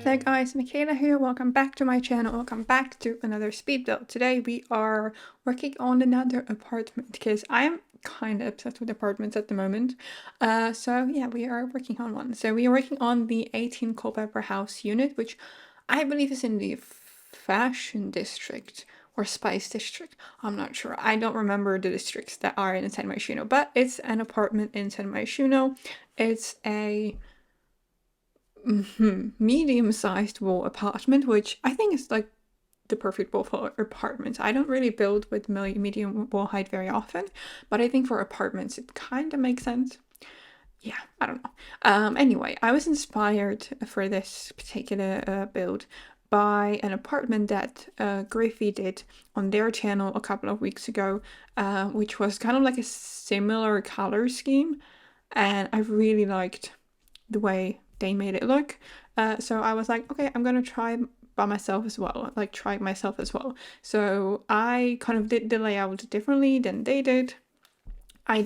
Hello guys, Michaela here, welcome back to my channel, welcome back to another speed build. Today we are working on another apartment because I am kind of obsessed with apartments at the moment. So yeah, we are working on one. So we are working on the 18 Culpepper house unit, which I believe is in the fashion district or spice district. I'm not sure. I don't remember the districts that are inside Myshuno, but it's an apartment inside Myshuno. It's a medium-sized wall apartment, which I think is like the perfect wall for apartments. I don't really build with medium wall height very often, but I think for apartments it kind of makes sense. Yeah, I don't know. Anyway, I was inspired for this particular build by an apartment that Griffey did on their channel a couple of weeks ago, which was kind of like a similar color scheme, and I really liked the way they made it look. So I was like, okay, I'm gonna try by myself as well, like try myself as well. So I kind of did the layout differently than they did. I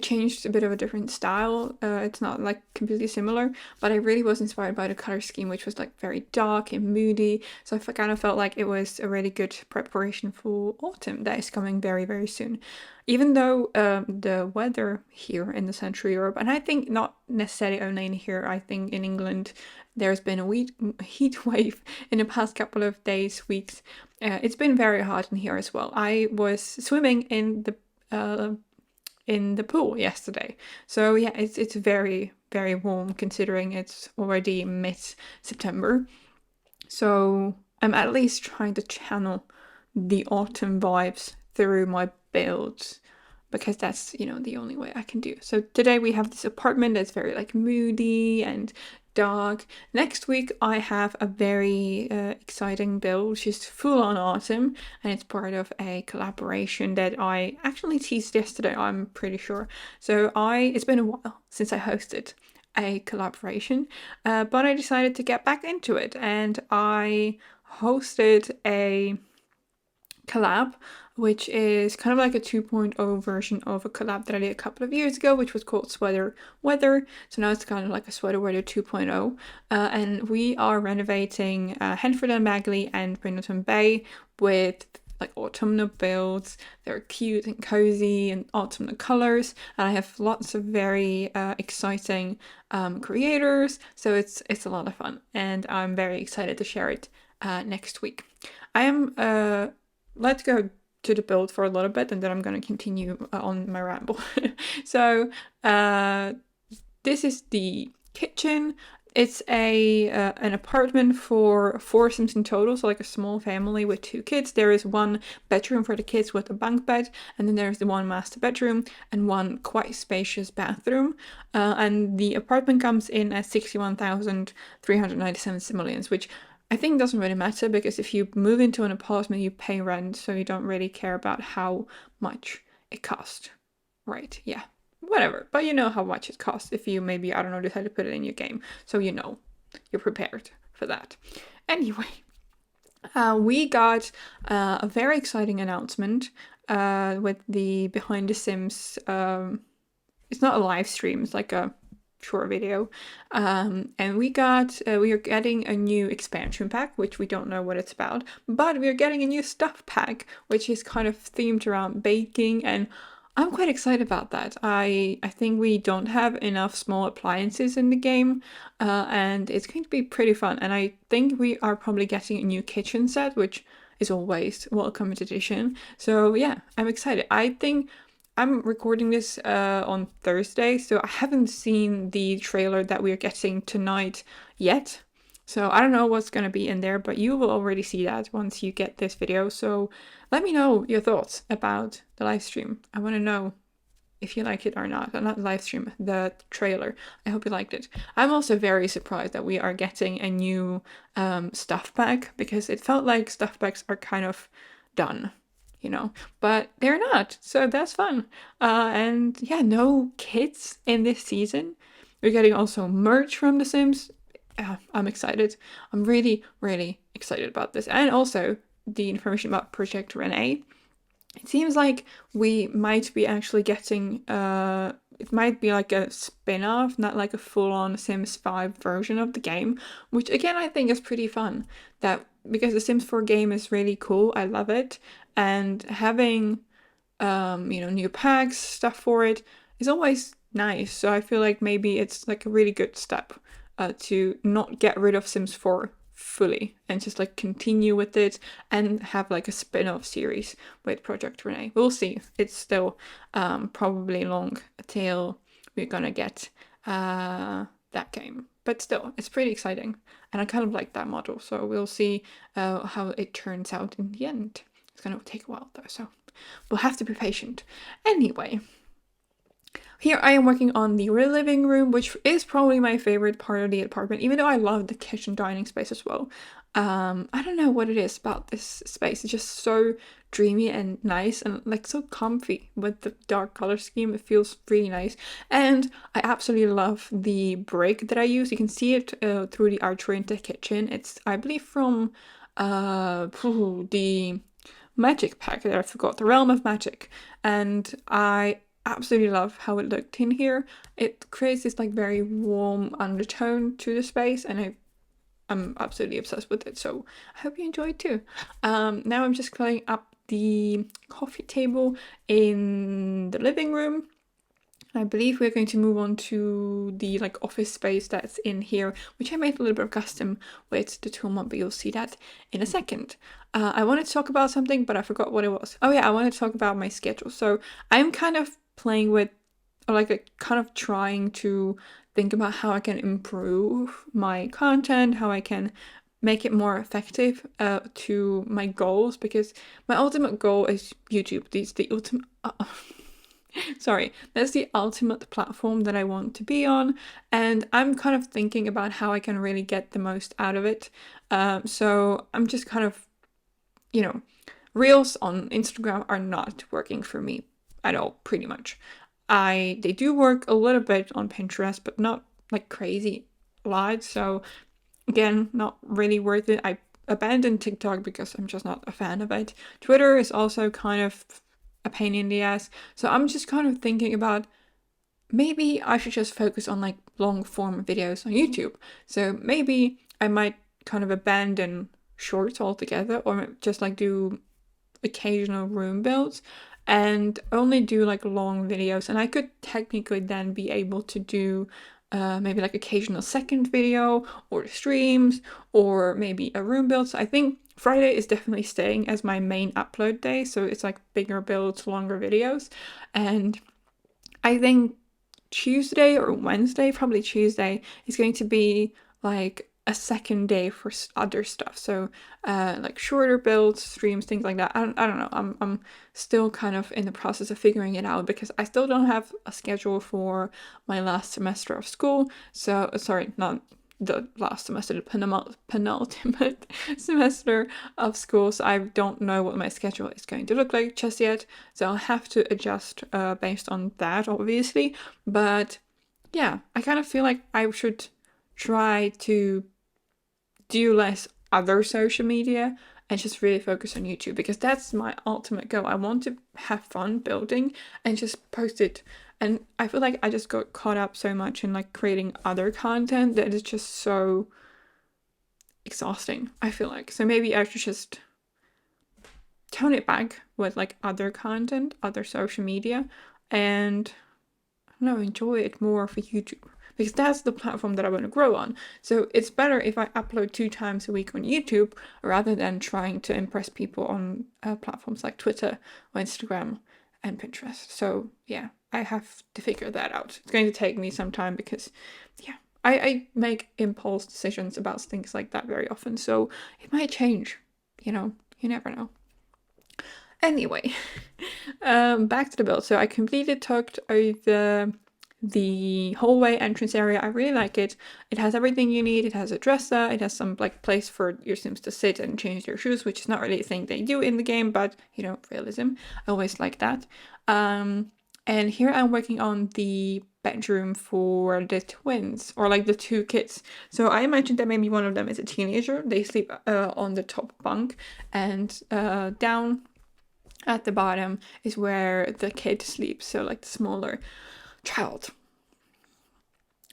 changed a bit of a different style. It's not like completely similar, but I really was inspired by the color scheme, which was like very dark and moody. So I kind of felt like it was a really good preparation for autumn that is coming very, very soon. Even though the weather here in the Central Europe, and I think not necessarily only in here, I think in England, there's been a heat wave in the past couple of days, weeks. It's been very hot in here as well. I was swimming in the pool yesterday. So yeah, it's very, very warm considering it's already mid-September. So I'm at least trying to channel the autumn vibes through my builds because that's, you know, the only way I can do. So today we have this apartment that's very like moody and dark. Next week I have a very exciting build, which is full on autumn, and it's part of a collaboration that I actually teased yesterday, I'm pretty sure. So it's been a while since I hosted a collaboration, but I decided to get back into it, and I hosted a collab, which is kind of like a 2.0 version of a collab that I did a couple of years ago, which was called Sweater Weather. So now it's kind of like a Sweater Weather 2.0. And we are renovating Henford and Bagley and Brindleton Bay with like autumnal builds. They're cute and cozy and autumnal colors, and I have lots of very exciting creators, so it's a lot of fun, and I'm very excited to share it next week. I am let's go to the build for a little bit, and then I'm going to continue on my ramble. So this is the kitchen. It's an apartment for foursomes in total, so like a small family with 2 kids. There is one bedroom for the kids with a bunk bed, and then there's the one master bedroom and one quite spacious bathroom. And the apartment comes in at 61,397 simoleons, which I think doesn't really matter, because if you move into an apartment, you pay rent, so you don't really care about how much it costs. Right, yeah. Whatever, but you know how much it costs if you maybe, I don't know, decide to put it in your game. So you know, you're prepared for that. Anyway, we got a very exciting announcement with the Behind the Sims. It's not a live stream, it's like a short video, and we are getting a new expansion pack, which we don't know what it's about, but we are getting a new stuff pack, which is kind of themed around baking, and I'm quite excited about that. I think we don't have enough small appliances in the game, and it's going to be pretty fun, and I think we are probably getting a new kitchen set, which is always welcome addition. So yeah, I'm excited. I think I'm recording this on Thursday, so I haven't seen the trailer that we are getting tonight yet. So I don't know what's going to be in there, but you will already see that once you get this video. So let me know your thoughts about the live stream. I want to know if you like it or not. Not the live stream, the trailer. I hope you liked it. I'm also very surprised that we are getting a new stuff pack, because it felt like stuff packs are kind of done, you know, but they're not, so that's fun. And yeah, no kids in this season. We're getting also merch from The Sims. I'm excited. I'm really, really excited about this. And also the information about Project Renee. It seems like we might be actually getting it might be like a spin-off, not like a full-on Sims 5 version of the game, which again I think is pretty fun. That because the Sims 4 game is really cool, I love it, and having new packs, stuff for it is always nice. So I feel like maybe it's like a really good step to not get rid of Sims 4 fully and just like continue with it and have like a spin-off series with Project Renee. We'll see. It's still probably long till we're gonna get that game. But still, it's pretty exciting. And I kind of like that model. So we'll see how it turns out in the end. It's gonna take a while though, so we'll have to be patient. Anyway, here I am working on the living room, which is probably my favorite part of the apartment, even though I love the kitchen dining space as well. I don't know what it is about this space. It's just so dreamy and nice and like so comfy with the dark color scheme. It feels really nice. And I absolutely love the brick that I use. You can see it through the archway into the kitchen. It's, I believe, from the magic pack that I forgot, the Realm of Magic. And I absolutely love how it looked in here. It creates this like very warm undertone to the space, and I'm absolutely obsessed with it. So I hope you enjoy it too. Now I'm just cleaning up the coffee table in the living room. I believe we're going to move on to the like office space that's in here, which I made a little bit of custom with the tool mod, but you'll see that in a second. I wanted to talk about something, but I forgot what it was. Oh yeah, I wanted to talk about my schedule. So I'm kind of playing with, or like kind of trying to think about how I can improve my content, how I can make it more effective to my goals, because my ultimate goal is YouTube. The ultimate sorry, that's the ultimate platform that I want to be on, and I'm kind of thinking about how I can really get the most out of it. So I'm just kind of, Reels on Instagram are not working for me at all, pretty much. They do work a little bit on Pinterest, but not like crazy lot. So again, not really worth it. I abandoned TikTok because I'm just not a fan of it. Twitter is also kind of a pain in the ass. So I'm just kind of thinking about maybe I should just focus on like long form videos on YouTube. So maybe I might kind of abandon shorts altogether, or just like do occasional room builds and only do like long videos. And I could technically then be able to do maybe like occasional second video or streams or maybe a room build. So I think Friday is definitely staying as my main upload day. So it's like bigger builds, longer videos. And I think Tuesday or Wednesday, probably Tuesday, is going to be like a second day for other stuff. So like shorter builds, streams, things like that. I don't know. I'm still kind of in the process of figuring it out because I still don't have a schedule for my last semester of school. So sorry, not the last semester, the penultimate semester of school. So I don't know what my schedule is going to look like just yet. So I'll have to adjust based on that, obviously. But yeah, I kind of feel like I should try to do less other social media and just really focus on YouTube, because that's my ultimate goal. I want to have fun building and just post it. And I feel like I just got caught up so much in like creating other content that is just so exhausting, I feel like. So maybe I should just tone it back with like other content, other social media, and I don't know, enjoy it more for YouTube, because that's the platform that I want to grow on. So it's better if I upload 2 times a week on YouTube rather than trying to impress people on platforms like Twitter or Instagram and Pinterest. So yeah, I have to figure that out. It's going to take me some time because yeah, I make impulse decisions about things like that very often. So it might change, you never know. Anyway, back to the build. So I completely tucked over the hallway entrance area. I really like it. It has everything you need. It has a dresser. It has some like place for your Sims to sit and change their shoes, which is not really a thing they do in the game, but realism. I always like that. And here I'm working on the bedroom for the twins, or like the 2 kids. So I imagine that maybe one of them is a teenager. They sleep on the top bunk, and down at the bottom is where the kid sleeps. So like the smaller child.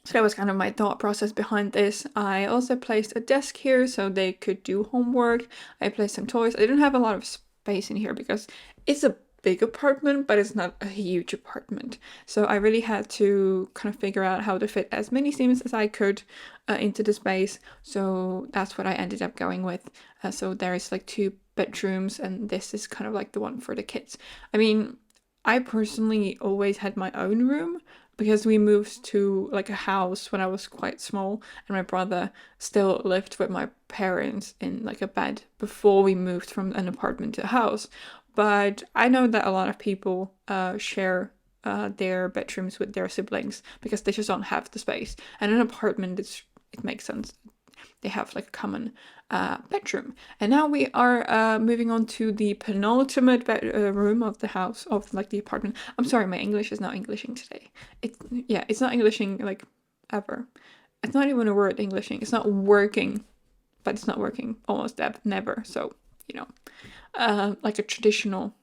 So that was kind of my thought process behind this. I also placed a desk here so they could do homework. I placed some toys. I didn't have a lot of space in here because it's a big apartment, but it's not a huge apartment. So I really had to kind of figure out how to fit as many Sims as I could into the space. So that's what I ended up going with. So there's like 2 bedrooms, and this is kind of like the one for the kids. I mean, I personally always had my own room because we moved to like a house when I was quite small, and my brother still lived with my parents in like a bed before we moved from an apartment to a house. But I know that a lot of people share their bedrooms with their siblings because they just don't have the space. And an apartment, it makes sense. They have like a common bedroom. And now we are moving on to the penultimate room of the house, of like the apartment. I'm sorry, my English is not Englishing today. It's not Englishing like ever. It's not even a word, Englishing. It's not working, but it's not working almost never. So, you know, like a traditional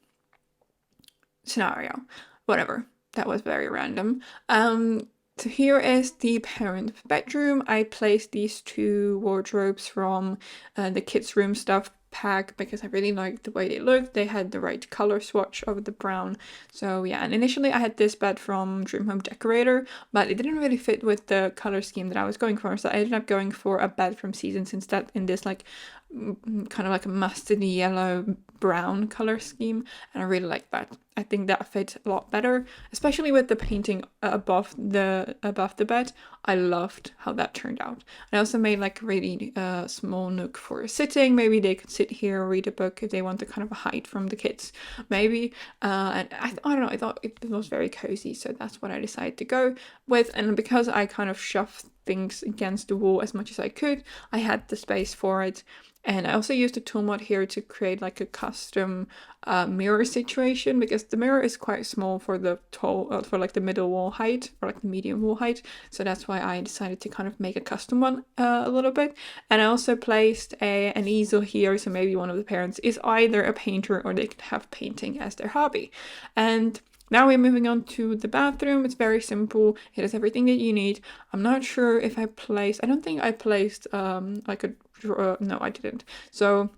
scenario. Whatever. That was very random. So here is the parent bedroom. I placed these 2 wardrobes from the kids' room stuff pack because I really liked the way they looked. They had the right color swatch of the brown. So yeah, and initially I had this bed from Dream Home Decorator, but it didn't really fit with the color scheme that I was going for. So I ended up going for a bed from Seasons instead, in this like kind of like a mustardy yellow brown color scheme, and I really like that. I think that fit a lot better, especially with the painting above the bed. I loved how that turned out. I also made like a really small nook for sitting. Maybe they could sit here or read a book if they want to kind of hide from the kids, maybe. And I don't know, I thought it was very cozy, so that's what I decided to go with. And because I kind of shoved things against the wall as much as I could, I had the space for it. And I also used a tool mod here to create like a custom mirror situation, because the mirror is quite small for the for like the middle wall height or like the medium wall height. So that's why I decided to kind of make a custom one a little bit. And I also placed an easel here, so maybe one of the parents is either a painter or they could have painting as their hobby. And now we're moving on to the bathroom. It's very simple. It has everything that you need. I'm not sure if I don't think I placed like a drawer. No, I didn't. So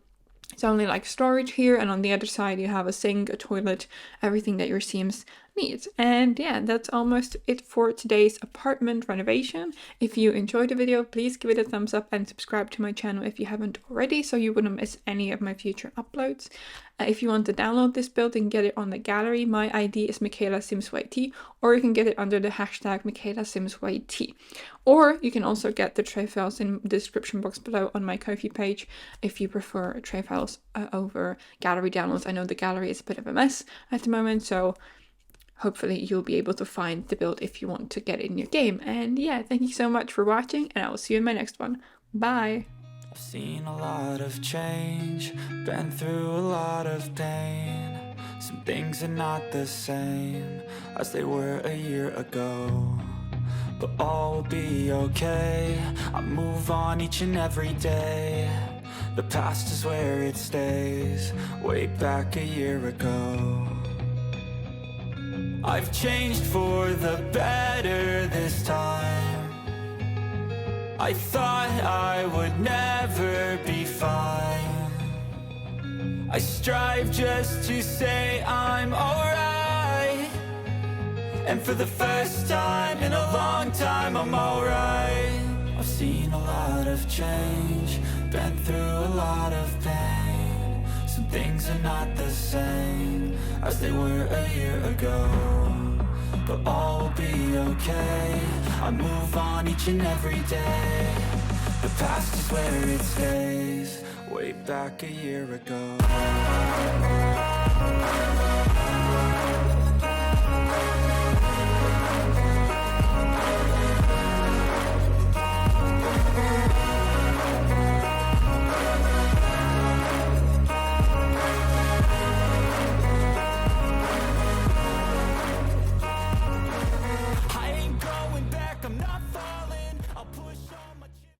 it's only like storage here, and on the other side you have a sink, a toilet, everything that your Sims need. And yeah, that's almost it for today's apartment renovation. If you enjoyed the video, please give it a thumbs up and subscribe to my channel if you haven't already, so you wouldn't miss any of my future uploads. If you want to download this build and get it on the gallery, my ID is michaelasimsyt, or you can get it under the hashtag michaelasimsyt. Or you can also get the tray files in the description box below on my Ko-fi page if you prefer tray files over gallery downloads. I know the gallery is a bit of a mess at the moment, so hopefully you'll be able to find the build if you want to get it in your game. And yeah, thank you so much for watching, and I will see you in my next one. Bye! I've seen a lot of change, been through a lot of pain. Some things are not the same as they were a year ago, but all will be okay. I move on each and every day. The past is where it stays, way back a year ago. I've changed for the better this time. I thought I would never be fine. I strive just to say I'm alright, and for the first time in a long time I'm alright. I've seen a lot of change, been through a lot of pain. Some things are not the same as they were a year ago, but all will be okay. I move on each and every day. The past is where it stays, way back a year ago.